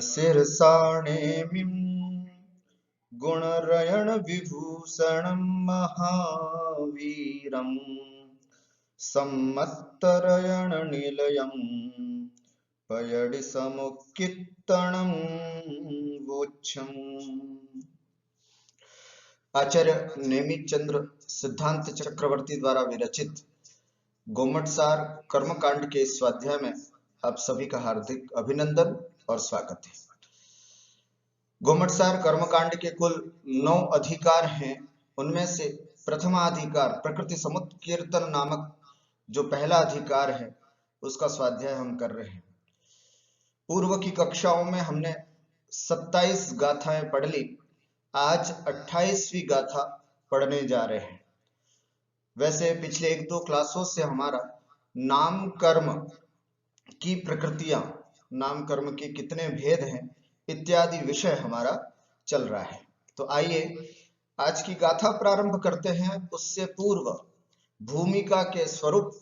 शिरसाणेमिं गुणरयण विभूषणं महावीरं सम्मत्तरयण निलयं पयडि समुक्कित्तणं वोच्छम्। आचार्य नेमित चंद्र सिद्धांत चक्रवर्ती द्वारा विरचित गोमटसार कर्मकांड के इस स्वाध्याय में आप सभी का हार्दिक अभिनंदन और स्वागत है। गोमटसार कर्मकांड के कुल 9 अधिकार हैं। उनमें से प्रथमाधिकार प्रकृति समुत्कीर्तन नामक जो पहला अधिकार है उसका स्वाध्याय हम कर रहे हैं। पूर्व की कक्षाओं में हमने 27 गाथाएं पढ़ ली। आज 28वीं गाथा पढ़ने जा रहे हैं। वैसे पिछले 1-2 क्लासों से हमारा नाम कर्म की प्रकृतियां, नाम कर्म के कितने भेद हैं इत्यादि विषय हमारा चल रहा है। तो आइए आज की गाथा प्रारंभ करते हैं। उससे पूर्व भूमिका के स्वरूप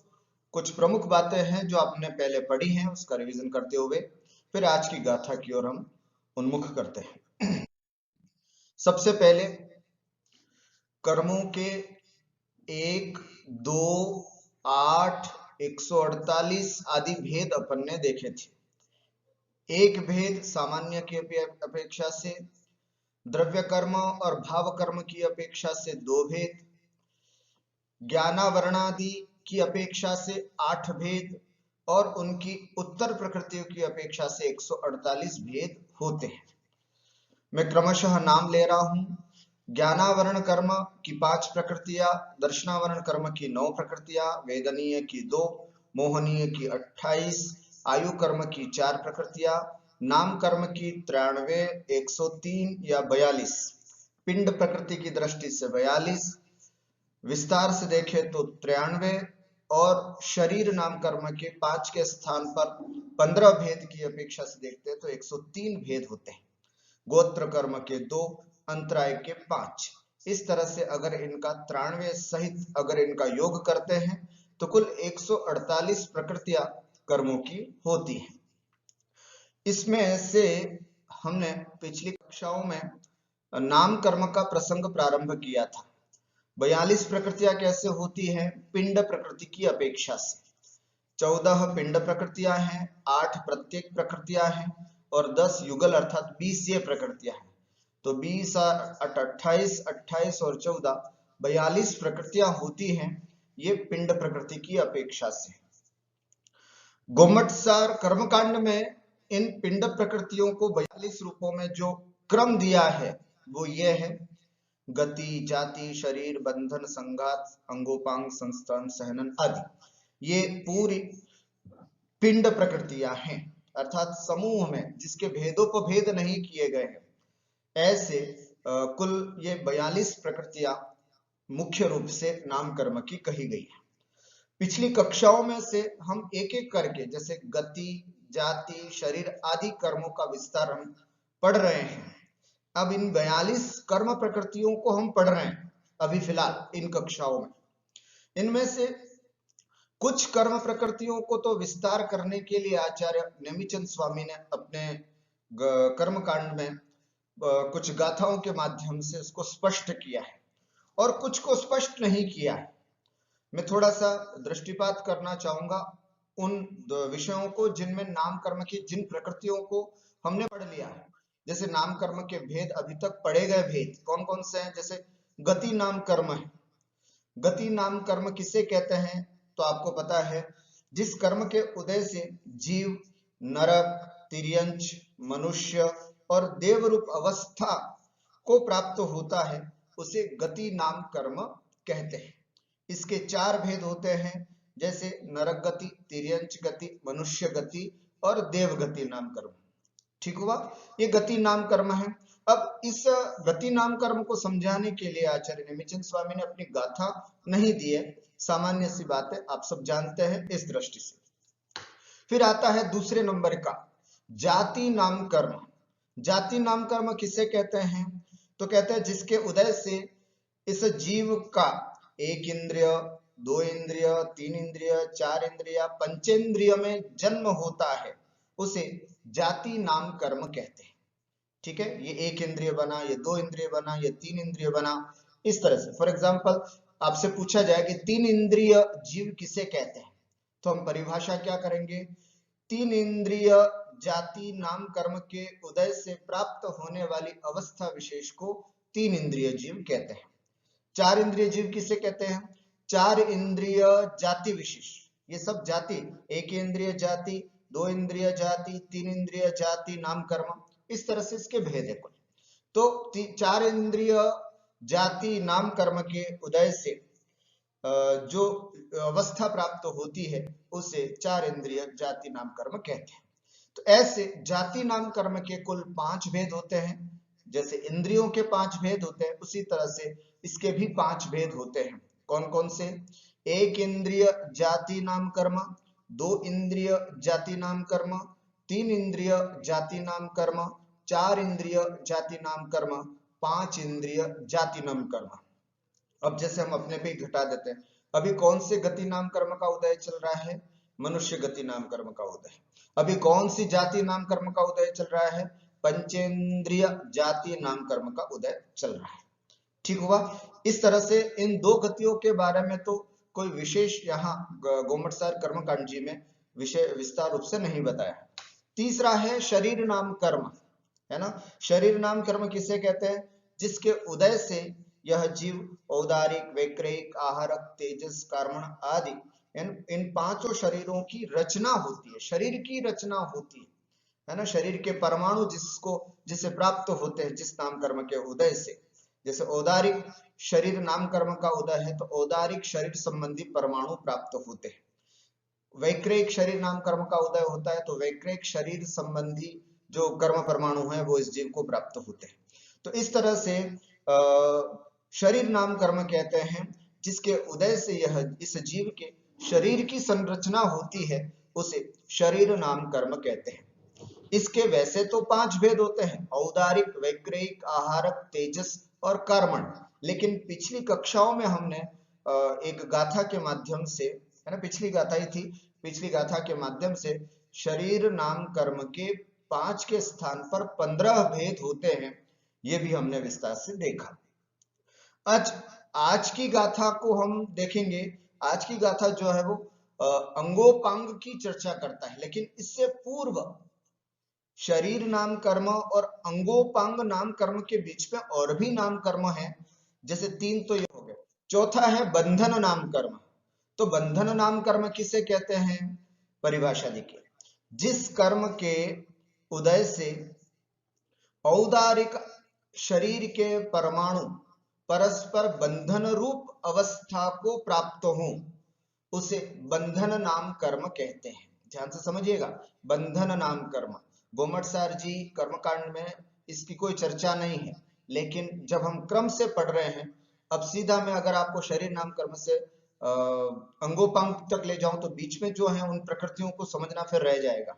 कुछ प्रमुख बातें हैं जो आपने पहले पढ़ी हैं, उसका रिवीजन करते हुए फिर आज की गाथा की ओर हम उन्मुख करते हैं। सबसे पहले कर्मों के 1, 2, 8, 148 आदि भेद अपन ने देखे थे। एक भेद सामान्य की अपेक्षा से, द्रव्य कर्म और भाव कर्म की अपेक्षा से 2 भेद, ज्ञानावरणादि की अपेक्षा से 8 भेद और उनकी उत्तर प्रकृतियों की अपेक्षा से 148 भेद होते हैं। मैं क्रमशः नाम ले रहा हूं। ज्ञानावरण कर्म की 5 प्रकृतियां, दर्शनावरण कर्म की 9 प्रकृतियां, वेदनीय की 2, मोहनीय की 28, आयु कर्म की 4 प्रकृतियां, नाम कर्म की 93, 103 या 42, पिंड प्रकृति की दृष्टि से 42, विस्तार से देखें तो 93 और शरीर नाम कर्म के 5 के स्थान पर 15 भेद की अपेक्षा से देखते हैं तो 103 भेद होते हैं। गोत्र कर्म के 2, अंतराय के 5। इस तरह से अगर इनका 93 सहित अगर इनका योग करते हैं तो कुल 148 प्रकृतियां कर्मों की होती हैं। इसमें से हमने पिछली कक्षाओं में नाम कर्म का प्रसंग प्रारंभ किया था। 42 प्रकृतियां कैसे होती हैं पिंड प्रकृति की अपेक्षा से। 14 पिंड प्रकृतियां हैं, 8 प्रत्येक प्रकृतियां हैं और 10 युगल अर्थात 20 ये प्रकृतियां हैं। तो 20, 8, 28, 28 और 14 42 प्रकृतियां होती हैं ये पिंड प्रकृति की अपेक्षा से। गोमटसार कर्मकांड में इन पिंड प्रकृतियों को 42 रूपों में जो क्रम दिया है वो ये है: गति, जाति, शरीर, बंधन, संघात, अंगोपांग, संस्थान, सहनन आदि। ये पूरी पिंड प्रकृतियां हैं अर्थात समूह में जिसके भेदोपभेद नहीं किए गए हैं। ऐसे कुल ये 42 प्रकृतियां मुख्य रूप से नाम कर्म की कही गई है। पिछली कक्षाओं में से हम एक एक करके जैसे गति, जाति, शरीर आदि कर्मों का विस्तार हम पढ़ रहे हैं। अब इन 42 कर्म प्रकृतियों को हम पढ़ रहे हैं अभी फिलहाल इन कक्षाओं में। इनमें से कुछ कर्म प्रकृतियों को तो विस्तार करने के लिए आचार्य नेमिचंद स्वामी ने अपने कर्मकांड में कुछ गाथाओं के माध्यम से उसको स्पष्ट किया है और कुछ को स्पष्ट नहीं किया है। मैं थोड़ा सा दृष्टिपात करना चाहूंगा उन विषयों को जिनमें नाम कर्म की जिन प्रकृतियों को हमने पढ़ लिया है। जैसे नाम कर्म के भेद अभी तक पढ़े गए भेद कौन कौन से हैं? जैसे गति नाम कर्म है। गति नाम कर्म किसे कहते हैं तो आपको पता है, जिस कर्म के उदय से जीव नरक, तिर्यंच, मनुष्य और देवरूप अवस्था को प्राप्त होता है उसे गति नाम कर्म कहते हैं। इसके 4 भेद होते हैं जैसे नरक गति, तिर्यंच गति, मनुष्य गति और देव गति नाम कर्म। ठीक हुआ, ये गति नाम कर्म है। अब इस गति नाम कर्म को समझाने के लिए आचार्य नेमिचंद स्वामी ने अपनी गाथा नहीं दी है। सामान्य सी बात है, आप सब जानते हैं इस दृष्टि से। फिर आता है दूसरे नंबर का जाति नाम कर्म। जाति नाम कर्म किसे कहते हैं तो कहते हैं जिसके उदय से इस जीव का 1 इंद्रिय, 2 इंद्रिय, 3 इंद्रिय, 4 इंद्रिय, पंचेंद्रिय में जन्म होता है उसे जाति नाम कर्म कहते हैं। ठीक है, ये एक इंद्रिय बना, ये दो इंद्रिय बना, ये तीन इंद्रिय बना, इस तरह से। फॉर एग्जाम्पल आपसे पूछा जाए कि तीन इंद्रिय जीव किसे कहते हैं, तो हम परिभाषा क्या करेंगे, तीन इंद्रिय जाति नाम कर्म के उदय से प्राप्त होने वाली अवस्था विशेष को तीन इंद्रिय जीव कहते हैं। चार इंद्रिय जीव किसे कहते हैं, चार इंद्रिय जाति विशेष, ये सब जाति, एक इंद्रिय जाति, दो इंद्रिय जाति, तीन इंद्रिय जाति नाम कर्म, इस तरह से इसके भेद है कुल। तो चार इंद्रिय जाति नाम कर्म के उदय से जो अवस्था प्राप्त होती है उसे चार इंद्रिय जाति नाम कर्म कहते हैं। तो ऐसे जाति नाम कर्म के कुल पांच भेद होते हैं। जैसे इंद्रियों के पांच भेद होते हैं, उसी तरह से इसके भी पांच भेद होते हैं। कौन कौन से, एक इंद्रिय जाति नाम कर्म, दो इंद्रिय जाति नाम कर्म, तीन इंद्रिय जाति नाम कर्म, चार इंद्रिय जाति नाम कर्म, पांच इंद्रिय जाति नाम कर्म। अब जैसे हम अपने पे ही घटा देते हैं, अभी कौन से गति नाम कर्म का उदय चल रहा है, मनुष्य गति नाम कर्म का उदय। अभी कौन सी जाति नाम कर्म का उदय चल रहा है, पंचेंद्रिय जाति नाम कर्म का उदय चल रहा है। ठीक हुआ। इस तरह से इन दो गतियों के बारे में तो कोई विशेष यहाँ गोमटसार कर्मकांड जी में विषय विस्तार रूप से नहीं बताया। तीसरा है शरीर नाम कर्म, है ना। शरीर नाम कर्म किसे कहते हैं, जिसके उदय से यह जीव औदारिक, वैक्रिक, आहारक, तेजस, कर्मण आदि इन पांचों शरीरों की रचना होती है, शरीर की रचना होती है ना। शरीर के परमाणु जिससे प्राप्त होते हैं जिस नाम कर्म के उदय से। जैसे औदारिक शरीर नाम कर्म का उदय है तो औदारिक शरीर संबंधी परमाणु प्राप्त होते हैं। वैक्रिक शरीर नाम कर्म का उदय होता है तो वैक्रिक शरीर संबंधी जो कर्म परमाणु है वो इस जीव को प्राप्त होते हैं। तो इस तरह से शरीर नाम कर्म कहते हैं जिसके उदय से यह इस जीव के शरीर की संरचना होती है, उसे शरीर नाम कर्म कहते हैं। इसके वैसे तो पांच भेद होते हैं, औदारिक, वैक्रिक, आहारक, तेजस और कर्मण। लेकिन पिछली कक्षाओं में हमने एक गाथा के माध्यम से, है ना, पिछली गाथा ही थी, पिछली गाथा के माध्यम से शरीर नाम कर्म के पांच के स्थान पर 15 भेद होते हैं, ये भी हमने विस्तार से देखा। आज की गाथा को हम देखेंगे। आज की गाथा जो है वो अंगोपांग की चर्चा करता है, लेकिन इससे पूर्व शरीर नाम कर्म और अंगोपांग नाम कर्म के बीच में और भी नाम कर्म है। जैसे तीन तो ये हो गए, चौथा है बंधन नाम कर्म। तो बंधन नाम कर्म किसे कहते हैं, परिभाषा देखिए, जिस कर्म के उदय से औदारिक शरीर के परमाणु परस्पर बंधन रूप अवस्था को प्राप्त हो, उसे बंधन नाम कर्म कहते हैं। ध्यान से समझिएगा, बंधन नाम कर्म। गोमटसार जी कर्मकांड में इसकी कोई चर्चा नहीं है, लेकिन जब हम क्रम से पढ़ रहे हैं, अब सीधा मैं अगर आपको शरीर नाम कर्म से अंगोपांग तक ले जाऊं तो बीच में जो है उन प्रकृतियों को समझना फिर रह जाएगा।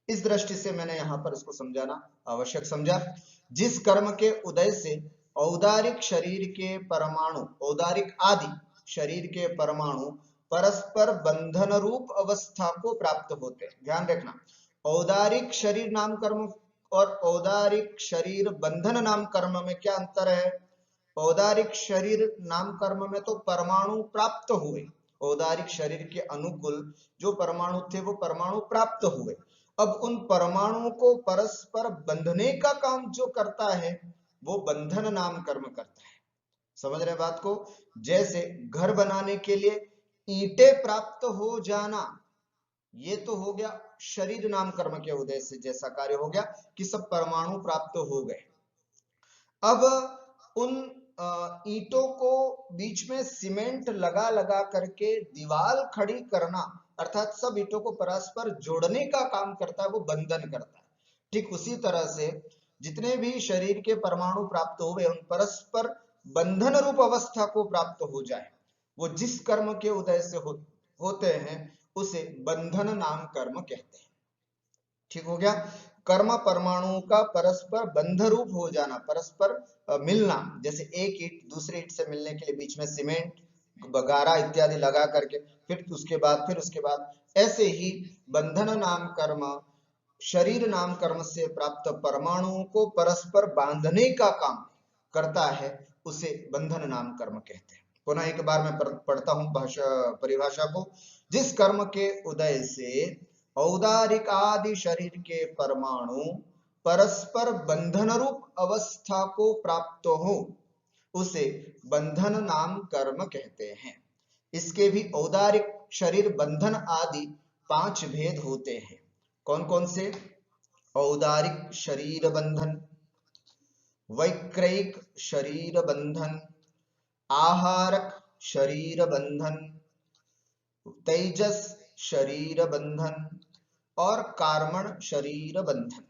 इस दृष्टि से मैंने यहाँ पर इसको समझाना आवश्यक समझा। जिस कर्म के उदय से औदारिक शरीर के परमाणु, औदारिक आदि शरीर के परमाणु परस्पर बंधन रूप अवस्था को प्राप्त होते हैं। ध्यान रखना, औदारिक शरीर नाम कर्म और औदारिक शरीर बंधन नाम कर्म में क्या अंतर है। औदारिक शरीर नाम कर्म में तो परमाणु प्राप्त हुए, औदारिक शरीर के अनुकूल जो परमाणु थे वो परमाणु प्राप्त हुए। अब उन परमाणुओं को परस्पर बंधने का काम जो करता है वो बंधन नाम कर्म करता है। समझ रहे बात को। जैसे घर बनाने के लिए ईंटें प्राप्त हो जाना, ये तो हो गया शरीर नाम कर्म के उदय से जैसा कार्य हो गया कि सब परमाणु प्राप्त हो गए। अब उन ईंटों को बीच में सीमेंट लगा लगा करके दीवार खड़ी करना, अर्थात सब ईंटों को परस्पर जोड़ने का काम करता है, वो बंधन करता है। ठीक उसी तरह से जितने भी शरीर के परमाणु प्राप्त हुए उन परस्पर बंधन रूप अवस्था को प्राप्त हो जाए, वो जिस कर्म के उदय से होते हैं उसे बंधन नाम कर्म कहते हैं। ठीक हो गया। कर्म परमाणुओं का परस्पर बंध रूप हो जाना, परस्पर मिलना, जैसे एक ईंट दूसरे ईंट से मिलने के लिए बीच में सीमेंट, गारा इत्यादि लगा करके फिर उसके बाद ऐसे ही बंधन नाम कर्म शरीर नाम कर्म से प्राप्त परमाणुओं को परस्पर बांधने का काम करता है, उसे बंधन नाम कर्म कहते हैं। पुनः एक बार मैं पढ़ता हूं परिभाषा को। जिस कर्म के उदय से औदारिक आदि शरीर के परमाणु परस्पर बंधन रूप अवस्था को प्राप्त हो, उसे बंधन नाम कर्म कहते हैं। इसके भी औदारिक शरीर बंधन आदि 5 भेद होते हैं। कौन कौन से? औदारिक शरीर बंधन, वैक्रयिक शरीर बंधन, आहारक शरीर बंधन, तेजस शरीर बंधन और कार्मण शरीर बंधन।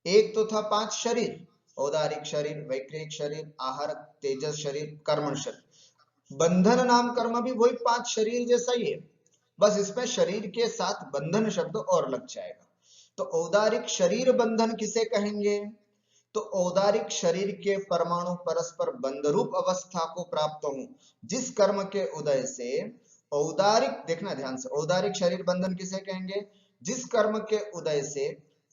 एक तो था 5 शरीर, औदारिक शरीर, वैक्रयिक शरीर, आहारक, तेजस शरीर, कर्मण शरीर। बंधन नाम कर्म भी वही 5 शरीर जैसा ही है, बस इसमें शरीर के साथ बंधन शब्द और लग जाएगा। तो औदारिक शरीर बंधन किसे कहेंगे? तो औदारिक शरीर के परमाणु परस्पर बंध रूप अवस्था को प्राप्त हो, जिस कर्म के उदय से औदारिक, देखना ध्यान से, औदारिक शरीर बंधन किसे कहेंगे? जिस कर्म के उदय से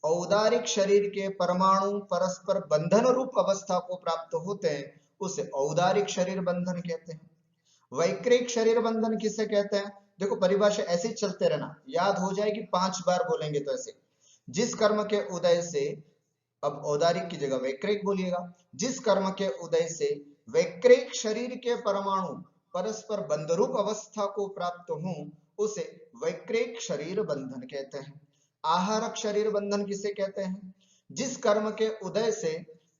औदारिक शरीर के परमाणु परस्पर बंधन रूप अवस्था को प्राप्त होते हैं, उसे औदारिक शरीर बंधन कहते हैं। वैक्रयिक शरीर बंधन किसे कहते हैं? देखो परिभाषा ऐसे ही चलते रहना, याद हो जाएगी, 5 बार बोलेंगे तो ऐसे। जिस कर्म के उदय से, अब औदारिक की जगह वैक्रयिक बोलिएगा, जिस कर्म के उदय से वैक्रयिक शरीर के परमाणु परस्पर बंध रूप अवस्था को प्राप्त हो, उसे वैक्रयिक शरीर बंधन कहते हैं। आहारक शरीर बंधन किसे कहते हैं? जिस कर्म के उदय से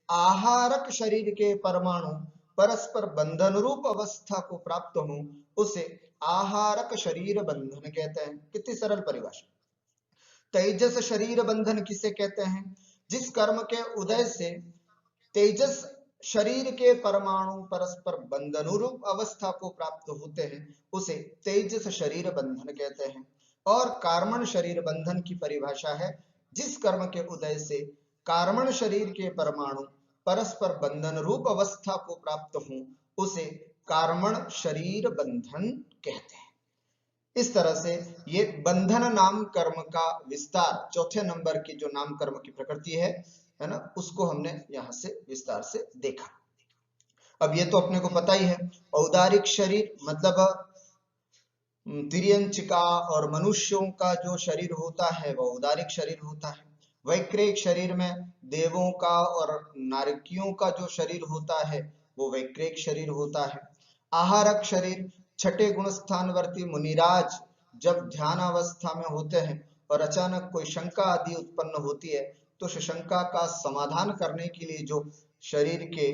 आहारक शरीर के परमाणु परस्पर बंधन रूप अवस्था को प्राप्त हो, उसे आहारक शरीर बंधन कहते हैं। कितनी सरल परिभाषा। तेजस शरीर बंधन किसे कहते हैं? जिस कर्म के उदय से तेजस शरीर के परमाणु परस्पर बंधन रूप अवस्था को प्राप्त होते हैं, उसे तेजस शरीर बंधन कहते हैं। और कार्मण शरीर बंधन की परिभाषा है, जिस कर्म के उदय से कार्मण शरीर के परमाणु परस्पर बंधन रूप अवस्था को प्राप्त हो, उसे कार्मण शरीर बंधन कहते हैं। इस तरह से ये बंधन नाम कर्म का विस्तार, चौथे नंबर की जो नाम कर्म की प्रकृति है ना, उसको हमने यहां से विस्तार से देखा। अब ये तो अपने को पता ही है, औदारिक शरीर मतलब तिर्यंचिका और मनुष्यों का जो शरीर होता है वो औदारिक शरीर होता है। वैक्रयिक शरीर में देवों का और नारकियों का जो शरीर होता है वो वैक्रयिक शरीर होता है। आहारक शरीर छठे गुण स्थानवर्ती मुनिराज जब ध्यान अवस्था में होते हैं और अचानक कोई शंका आदि उत्पन्न होती है, तो शंका का समाधान करने के लिए जो शरीर के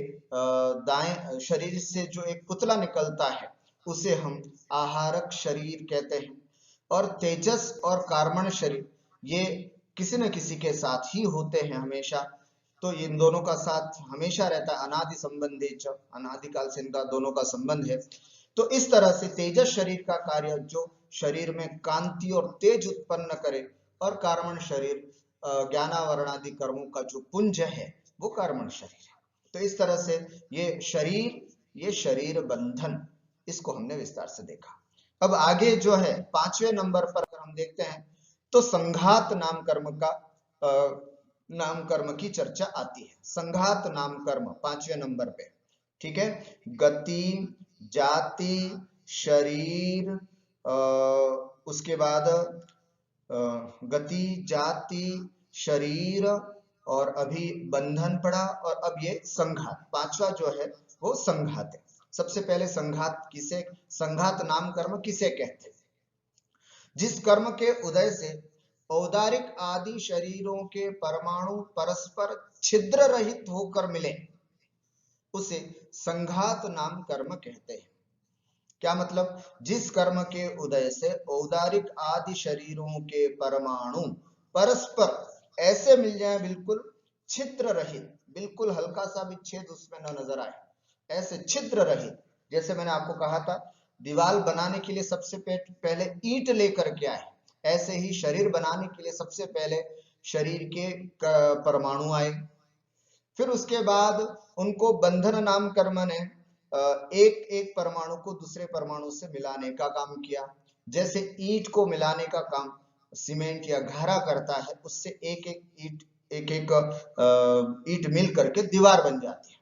दाएं शरीर से जो एक पुतला निकलता है, उसे हम आहारक शरीर कहते हैं। और तेजस और कार्मण शरीर ये किसी न किसी के साथ ही होते हैं हमेशा, तो इन दोनों का साथ हमेशा रहता है, अनादि संबंधी, अनादिकाल से इनका दोनों का संबंध है। तो इस तरह से तेजस शरीर का कार्य जो शरीर में कांति और तेज उत्पन्न करे, और कार्मण शरीर ज्ञानावरण आदि कर्मों का जो पुंज है वो कार्मण शरीर है। तो इस तरह से ये शरीर बंधन, इसको हमने विस्तार से देखा। अब आगे जो है 5वें नंबर पर अगर हम देखते हैं तो संघात नाम कर्म की चर्चा आती है। संघात नाम कर्म 5वें नंबर पे, ठीक है। गति, जाति, शरीर, उसके बाद गति, जाति, शरीर, और अभी बंधन पड़ा, और अब ये संघात, 5वां जो है वो संघात है। सबसे पहले संघात नाम कर्म किसे कहते हैं? जिस कर्म के उदय से औदारिक आदि शरीरों के परमाणु परस्पर छिद्र रहित होकर मिले, उसे संघात नाम कर्म कहते हैं। क्या मतलब? जिस कर्म के उदय से औदारिक आदि शरीरों के परमाणु परस्पर ऐसे मिल जाए, बिल्कुल छिद्र रहित, बिल्कुल हल्का सा भी छेद उसमें न नजर आए, ऐसे छिद्र रहित। जैसे मैंने आपको कहा था, दीवार बनाने के लिए सबसे पहले ईंट लेकर के आए, ऐसे ही शरीर बनाने के लिए सबसे पहले शरीर के परमाणु आए, फिर उसके बाद उनको बंधन नाम कर्म ने एक एक परमाणु को दूसरे परमाणु से मिलाने का काम किया। जैसे ईंट को मिलाने का काम सीमेंट या घारा करता है, उससे एक एक ईंट मिल करके दीवार बन जाती है।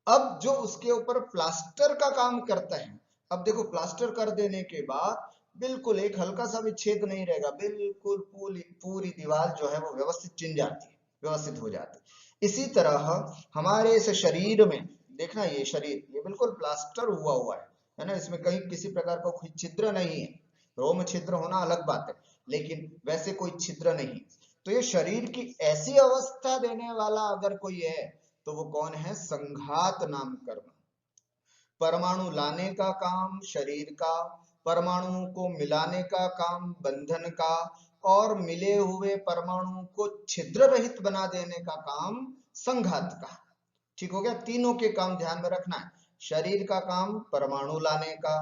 अब जो उसके ऊपर प्लास्टर का काम करता है, अब देखो प्लास्टर कर देने के बाद बिल्कुल एक हल्का सा भी छेद नहीं रहेगा, बिल्कुल पूरी पूरी दीवार जो है वो व्यवस्थित चिन जाती है, व्यवस्थित हो जाती है। इसी तरह हमारे इस शरीर में देखना, ये शरीर ये बिल्कुल प्लास्टर हुआ हुआ है ना, इसमें कहीं किसी प्रकार का कोई छिद्र नहीं है। रोम छिद्र होना अलग बात है, लेकिन वैसे कोई छिद्र नहीं। तो ये शरीर की ऐसी अवस्था देने वाला अगर कोई है तो वो कौन है? संघात नाम कर्म। परमाणु लाने का काम शरीर का, परमाणुओं को मिलाने का काम बंधन का, और मिले हुए परमाणुओं को छिद्र रहित बना देने का काम संघात का। ठीक हो गया? तीनों के काम ध्यान में रखना है। शरीर का काम परमाणु लाने का,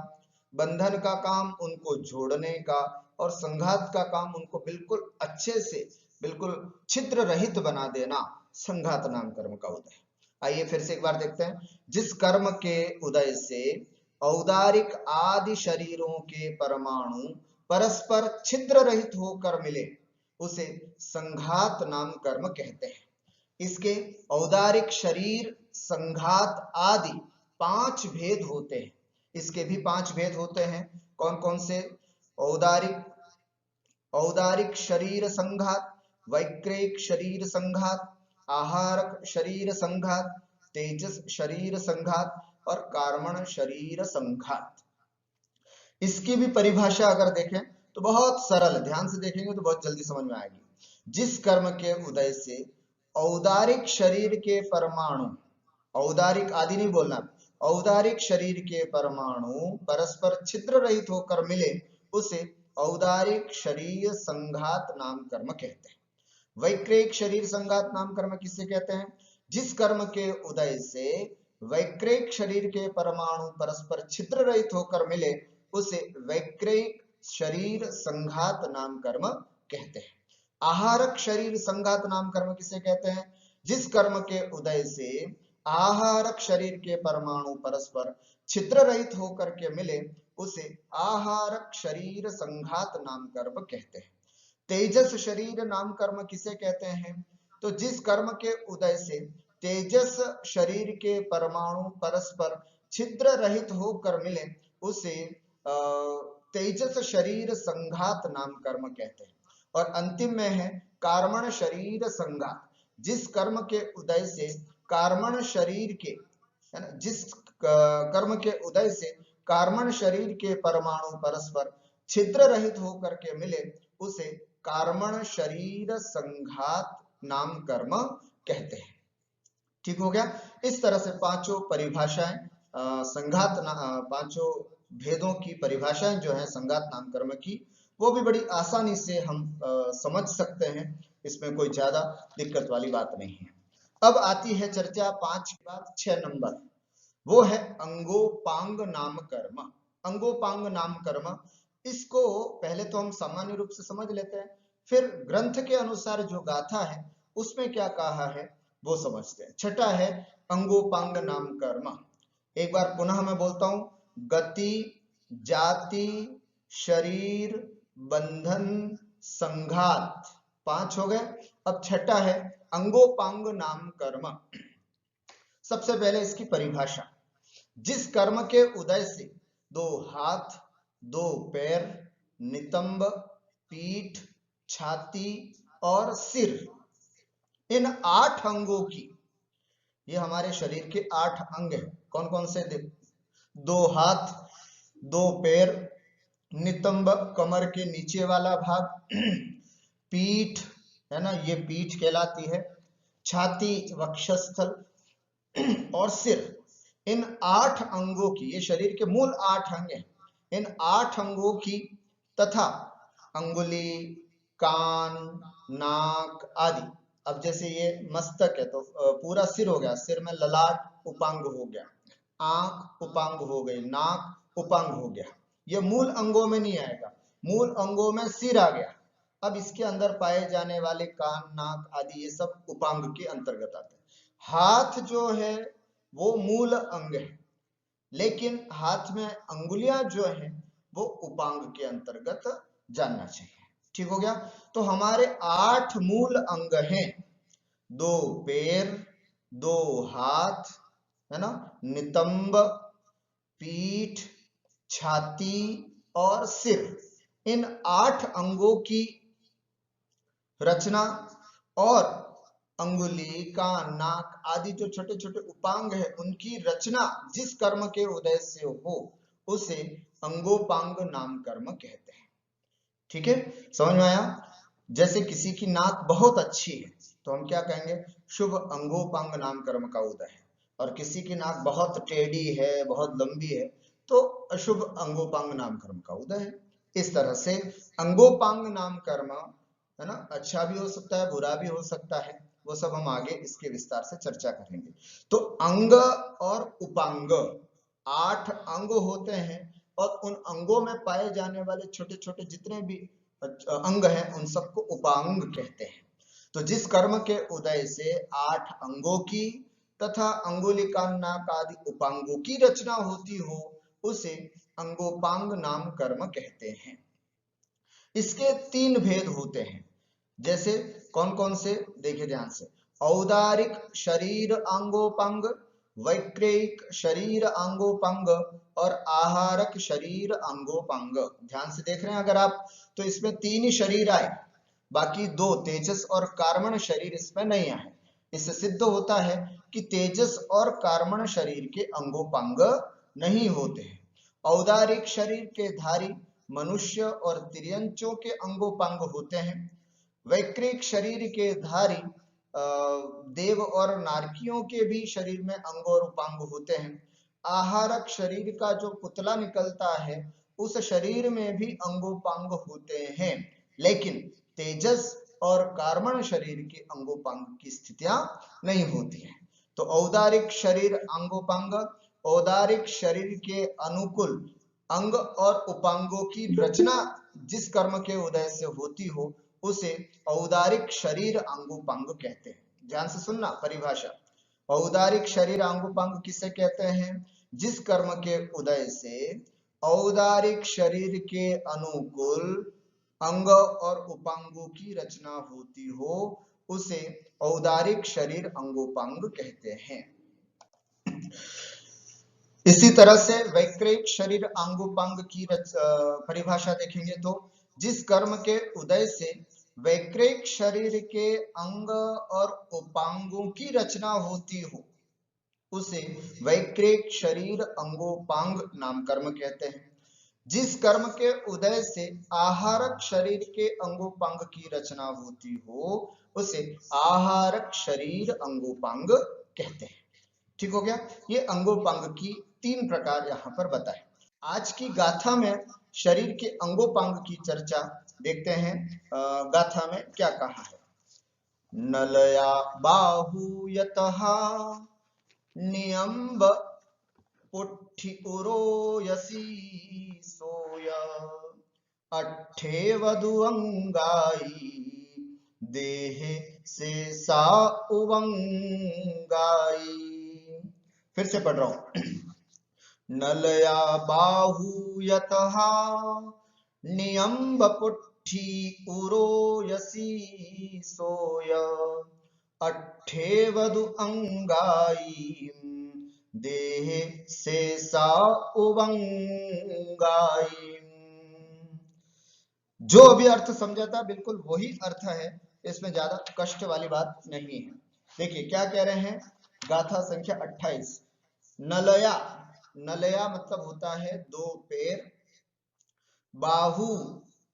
बंधन का काम उनको जोड़ने का, और संघात का काम उनको बिल्कुल अच्छे से बिल्कुल छिद्र रहित बना देना, संघात नाम कर्म का उदय। आइए फिर से एक बार देखते हैं। जिस कर्म के उदय से औदारिक आदि शरीरों के परमाणु परस्पर छिद्र रहित होकर मिले, उसे संघात नाम कर्म कहते हैं। इसके औदारिक शरीर संघात आदि 5 भेद होते हैं। इसके भी 5 भेद होते हैं। कौन कौन से? औदारिक औदारिक शरीर संघात, वैक्रिक शरीर संघात, आहारक शरीर संघात, तेजस शरीर संघात और कार्मण शरीर संघात। इसकी भी परिभाषा अगर देखें तो बहुत सरल, ध्यान से देखेंगे तो बहुत जल्दी समझ में आएगी। जिस कर्म के उदय से औदारिक शरीर के परमाणु, औदारिक आदि नहीं बोलना, औदारिक शरीर के परमाणु परस्पर छिद्र रहित होकर मिले, उसे औदारिक शरीर संघात नाम कर्म कहते हैं। वैक्रिक शरीर संघात नाम कर्म किसे कहते हैं? जिस कर्म के उदय से वैक्रिक शरीर के परमाणु परस्पर छिद्र रहित होकर मिले, उसे वैक्रिक शरीर संघात नाम कर्म कहते हैं। आहारक शरीर संघात नाम कर्म किसे कहते हैं? जिस कर्म के उदय से आहारक शरीर के परमाणु परस्पर छिद्र रहित होकर के मिले, उसे आहारक शरीर संघात नाम कर्म कहते हैं। तेजस शरीर नाम कर्म किसे कहते हैं? तो जिस कर्म के उदय से तेजस शरीर के परमाणु परस्पर छिद्र रहित होकर मिले, उसे तेजस शरीर संघात नाम कर्म कहते हैं। और अंतिम में है कार्मण शरीर संघात। जिस कर्म के उदय से कार्मण शरीर के, है ना, जिस कर्म के उदय से कार्मण शरीर के परमाणु परस्पर छिद्र रहित होकर के मिले, उसे कार्मण शरीर संघात नाम कर्म कहते हैं। ठीक हो गया? इस तरह से पांचों परिभाषाएं संघात, पांचों भेदों की परिभाषाएं जो है संघात नाम कर्म की, वो भी बड़ी आसानी से हम समझ सकते हैं। इसमें कोई ज्यादा दिक्कत वाली बात नहीं है। अब आती है चर्चा 5 के बाद 6 नंबर, वो है अंगोपांग नाम कर्म। अंगोपांग नाम कर्म, इसको पहले तो हम सामान्य रूप से समझ लेते हैं, फिर ग्रंथ के अनुसार जो गाथा है उसमें क्या कहा है वो समझते हैं। छठा है अंगोपांग नाम कर्म। एक बार पुनः मैं बोलता हूं, गति, जाति, शरीर, बंधन, संघात, 5 हो गए। अब छठा है अंगोपांग नाम कर्म। सबसे पहले इसकी परिभाषा। जिस कर्म के उदय से 2 हाथ, 2 पैर, नितंब, पीठ, छाती और सिर, इन 8 अंगों की, ये हमारे शरीर के 8 अंग हैं। कौन कौन से? 2 हाथ, 2 पैर, नितंब कमर के नीचे वाला भाग, पीठ, है ना, ये पीठ कहलाती है, छाती वक्षस्थल और सिर, इन 8 अंगों की, ये शरीर के मूल 8 अंग हैं, इन 8 अंगों की तथा अंगुली, कान, नाक आदि। अब जैसे ये मस्तक है तो पूरा सिर हो गया, सिर में ललाट उपांग हो गया, आंख उपांग हो गई, नाक उपांग हो गया। ये मूल अंगों में नहीं आएगा, मूल अंगों में सिर आ गया। अब इसके अंदर पाए जाने वाले कान, नाक आदि ये सब उपांग के अंतर्गत आते हैं। हाथ जो है वो मूल अंग है, लेकिन हाथ में अंगुलियां जो है वो उपांग के अंतर्गत जानना चाहिए। ठीक हो गया। तो हमारे 8 मूल अंग हैं, 2 पैर, 2 हाथ, है ना, नितंब, पीठ, छाती और सिर। इन 8 अंगों की रचना और अंगुली, कान, नाक आदि जो छोटे छोटे उपांग है उनकी रचना जिस कर्म के उदय से हो उसे अंगोपांग नाम कर्म कहते हैं। ठीक है, समझ में आया। जैसे किसी की नाक बहुत अच्छी है तो हम क्या कहेंगे, शुभ अंगोपांग नाम कर्म का उदय है। और किसी की नाक बहुत टेढ़ी है, बहुत लंबी है, तो अशुभ अंगोपांग नाम कर्म का उदय है। इस तरह से अंगोपांग नाम कर्म, है ना, अच्छा भी हो सकता है, बुरा भी हो सकता है, वो सब हम आगे इसके विस्तार से चर्चा करेंगे। तो अंग और उपांग 8 अंग होते हैं और उन अंगों में पाए जाने वाले छोटे छोटे जितने भी अंग हैं उन सबको उपांग कहते हैं। तो जिस कर्म के उदय से 8 अंगों की तथा अंगुलिका, नाक आदि उपांगों की रचना होती हो उसे अंगोपांग नाम कर्म कहते हैं। इसके 3 भेद होते हैं। जैसे कौन कौन से, देखिए ध्यान से। औदारिक शरीर अंगोपांग, वैक्रिक शरीर अंगोपांग और आहारक शरीर अंगोपांग। ध्यान से देख रहे हैं अगर आप, तो इसमें 3 ही शरीर आए, बाकी 2 तेजस और कार्मण शरीर इसमें नहीं आए। इससे सिद्ध होता है कि तेजस और कार्मण शरीर के अंगोपांग नहीं होते हैं। औदारिक शरीर के धारी मनुष्य और तिर्यंचों के अंगोपांग होते हैं। वैक्रिक शरीर के धारी देव और नारकियों के भी शरीर में अंग और उपांग होते हैं। आहारक शरीर का जो पुतला निकलता है उस शरीर में भी अंगोपांग होते हैं, लेकिन तेजस और कार्मण शरीर के अंगोपांग की स्थितियां नहीं होती हैं। तो औदारिक शरीर अंगोपांग, औदारिक शरीर के अनुकूल अंग और उपांगों की रचना जिस कर्म के उदय से होती हो उसे औदारिक शरीर अंगोपांग कहते हैं। ध्यान से सुनना परिभाषा। औदारिक शरीर अंगोपांग किसे कहते हैं, जिस कर्म के उदय से औदारिक शरीर के अनुकूल अंग और उपांगों की रचना होती हो उसे औदारिक शरीर अंगोपांग कहते हैं। इसी तरह से वैक्रिक शरीर अंगोपांग की परिभाषा देखेंगे तो जिस कर्म के उदय से वैक्रिक शरीर के अंग और उपांगों की रचना होती हो उसे वैक्रिक शरीर अंगोपांग नाम कर्म कहते हैं। जिस कर्म के उदय से आहारक शरीर के अंगोपांग की रचना होती हो उसे आहारक शरीर अंगोपांग कहते हैं। ठीक हो गया। ये अंगोपांग की 3 प्रकार यहाँ पर बताए। आज की गाथा में शरीर के अंगोपांग की चर्चा देखते हैं। गाथा में क्या कहा है। नलया बाहु यतः नियम्ब पुट्ठि उरो यसी सोय अट्ठे वधु अंगाई देहे से सा उवंगाई। फिर से पढ़ रहा हूं। नलया बाहु यतः नियम्ब पुट्ठि उरो यसी सोय अट्ठे वधु अंगाई देहे से सा उवंगाई। जो अभी अर्थ समझा था बिल्कुल वही अर्थ है, इसमें ज्यादा कष्ट वाली बात नहीं है। देखिए क्या कह रहे हैं, गाथा संख्या 28। नलया, नलया मतलब होता है 2 पैर। बाहु,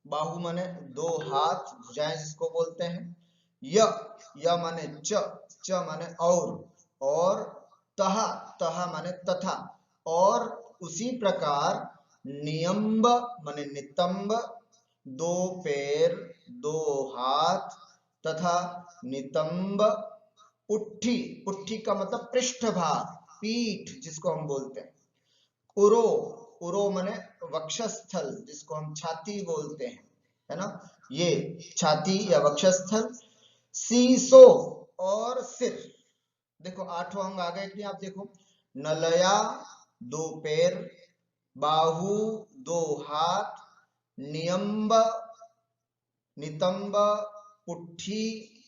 बाहु माने 2 हाथ, भुजाएं जिसको बोलते हैं। य माने च माने और तहा, तहा माने तथा। और उसी प्रकार नियम्ब माने नितंब, 2 पैर 2 हाथ तथा नितंब पुट्ठी, पुट्ठी का मतलब पृष्ठभाग, पीठ जिसको हम बोलते हैं। उरो, उरो माने वक्षस्थल जिसको हम छाती बोलते हैं, है ना, ये छाती या वक्षस्थल। सीसो और सिर। देखो 8 अंग आ गए कि आप देखो, नलया 2 पैर, बाहु 2 हाथ, नियम्ब नितंब, पुट्ठी,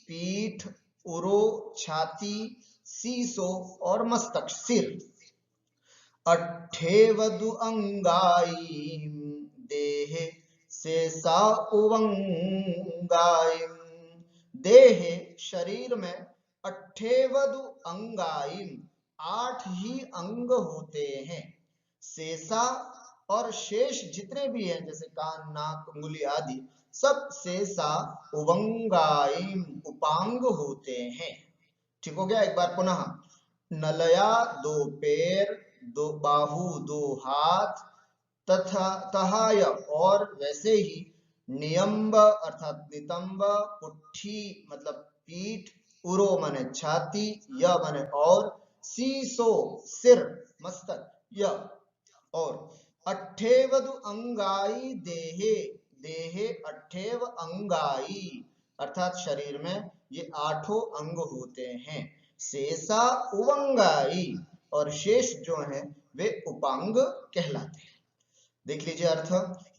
पीठ, उरो, छाती, सीसो और मस्तक सिर। अट्ठेवदु अंगाई देहे शेषा उवंगाई। देहे शरीर में अट्ठेवदु अंगाई 8 ही अंग होते हैं। शेषा और शेष जितने भी हैं जैसे कान, नाक, उंगली आदि सब शेषा उवंगाई उपांग होते हैं। ठीक हो गया। एक बार पुनः, नलया 2 पैर, 2 बाहु, 2 हाथ, तथा तहाय और वैसे ही, नियंब अर्थात नितंब, पुट्ठी मतलब पीठ, उरो माने छाती, य माने और, सीसो सिर मस्तक, य और, अट्ठेवदु अंगाई देहे, देहे अट्ठेव अंगाई अर्थात शरीर में ये 8 अंग होते हैं। शेषा उवंगाई और शेष जो हैं वे उपांग कहलाते हैं। देख लीजिए अर्थ,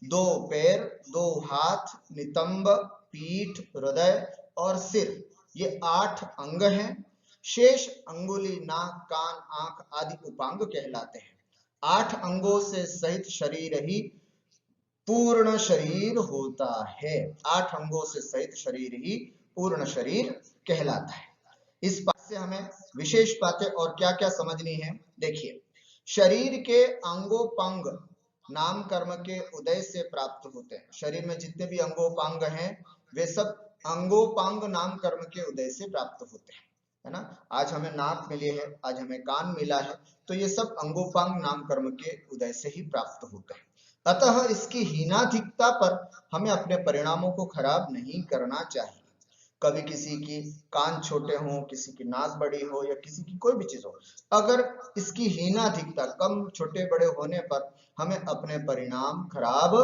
2 पैर, 2 हाथ, नितंब, पीठ, हृदय और सिर ये 8 अंग हैं। शेष अंगुली, नाक, कान, आंख आदि उपांग कहलाते हैं। 8 अंगों से सहित शरीर ही पूर्ण शरीर होता है। 8 अंगों से सहित शरीर ही पूर्ण शरीर कहलाता है। इस बात से हमें विशेष बातें और क्या क्या समझनी है। देखिए, शरीर के अंगोपांग नाम कर्म के उदय से प्राप्त होते हैं। शरीर में जितने भी अंगोपांग हैं वे सब अंगोपांग नाम कर्म के उदय से प्राप्त होते हैं, है ना। आज हमें नाक मिली है, आज हमें कान मिला है, तो ये सब अंगोपांग नाम कर्म के उदय से ही प्राप्त होते हैं। अतः इसकी हीनाधिकता पर हमें अपने परिणामों को खराब नहीं करना चाहिए। कभी किसी की कान छोटे हों, किसी की नाक बड़ी हो या किसी की कोई भी चीज हो, अगर इसकी हीनाधिकता कम छोटे बड़े होने पर हमें अपने परिणाम खराब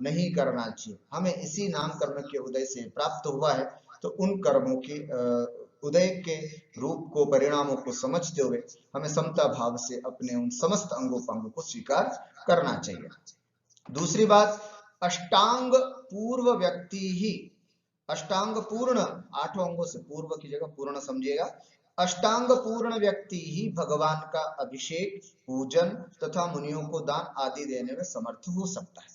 नहीं करना चाहिए। हमें इसी नाम कर्म के उदय से प्राप्त हुआ है, तो उन कर्मों की उदय के रूप को, परिणामों को समझते हुए हमें समता भाव से अपने उन समस्त अंगोपांगों को स्वीकार करना चाहिए। दूसरी बात, अष्टांग पूर्व व्यक्ति ही, अष्टांग पूर्ण 8 अंगों से पूर्व की जगह पूर्ण समझिएगा। अष्टांग पूर्ण व्यक्ति ही भगवान का अभिषेक, पूजन तथा मुनियों को दान आदि देने में समर्थ हो सकता है।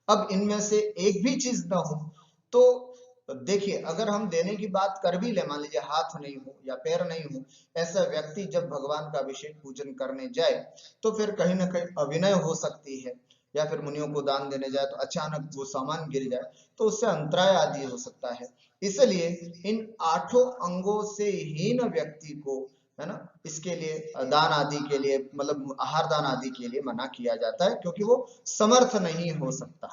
अब इनमें से एक भी चीज न हो तो देखिए, अगर हम देने की बात कर भी ले, मान लीजिए हाथ नहीं हो या पैर नहीं हो, ऐसा व्यक्ति जब भगवान का अभिषेक पूजन करने जाए तो फिर कहीं ना कहीं अविनय हो सकती है, या फिर मुनियों को दान देने जाए तो अचानक वो सामान गिर जाए तो उससे अंतराय आदि हो सकता है। इसलिए इन 8 अंगों से हीन व्यक्ति को, है ना, इसके लिए दान आदि के लिए, मतलब आहार दान आदि के लिए मना किया जाता है, क्योंकि वो समर्थ नहीं हो सकता।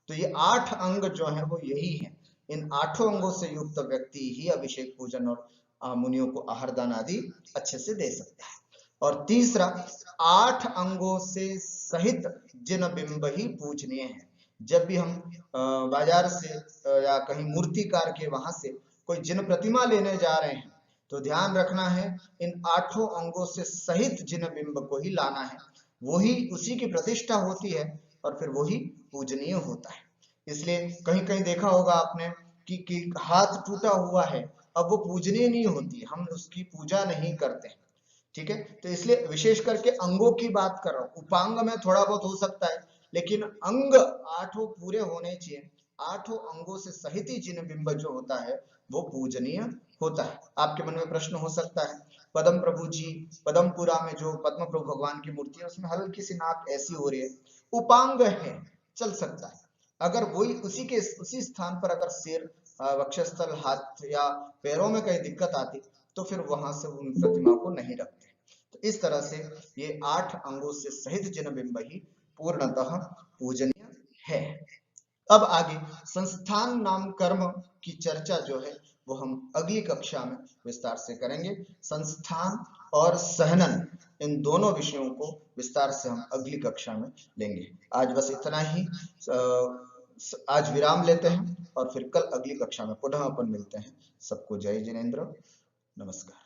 तो ये 8 अंग जो है वो यही है। इन 8 अंगों से युक्त व्यक्ति ही अभिषेक, पूजन और मुनियों को आहार दान आदि अच्छे से दे सकता है। और तीसरा, 8 अंगों से सहित जिन बिंब ही पूजनीय है। जब भी हम बाजार से या कहीं मूर्तिकार के वहां से कोई जिन प्रतिमा लेने जा रहे हैं तो ध्यान रखना है, इन 8 अंगों से सहित जिन बिंब को ही लाना है। वही, उसी की प्रतिष्ठा होती है और फिर वही पूजनीय होता है। इसलिए कहीं कहीं देखा होगा आपने कि हाथ टूटा हुआ है, अब वो पूजनीय नहीं होती, हम उसकी पूजा नहीं करते। ठीक है, तो इसलिए विशेष करके अंगों की बात कर रहा हूं। उपांग में थोड़ा बहुत हो सकता है, लेकिन अंग 8 पूरे होने चाहिए। 8 अंगों से सहित ही जिन बिंब जो होता है वो पूजनीय होता है। आपके मन में प्रश्न हो सकता है, पद्म प्रभु जी, पद्मपुरा में जो पद्म प्रभु भगवान की मूर्ति है उसमें हल्की सी नाक ऐसी हो रही है, उपांग है, चल सकता है। अगर वही उसी स्थान पर अगर सिर, वक्षस्थल, हाथ या पैरों में कहीं दिक्कत आती तो फिर वहां से उन प्रतिमा को नहीं रखते। तो इस तरह से ये 8 अंगों से सहित जिन बिंब ही पूर्णतः पूजनीय है। अब आगे संस्थान नाम कर्म की चर्चा जो है वो हम अगली कक्षा में विस्तार से करेंगे। संस्थान और सहनन, इन दोनों विषयों को विस्तार से हम अगली कक्षा में लेंगे। आज बस इतना ही। आज विराम लेते हैं और फिर कल अगली कक्षा में पुनः अपन मिलते हैं। सबको जय जिनेंद्र, नमस्कार।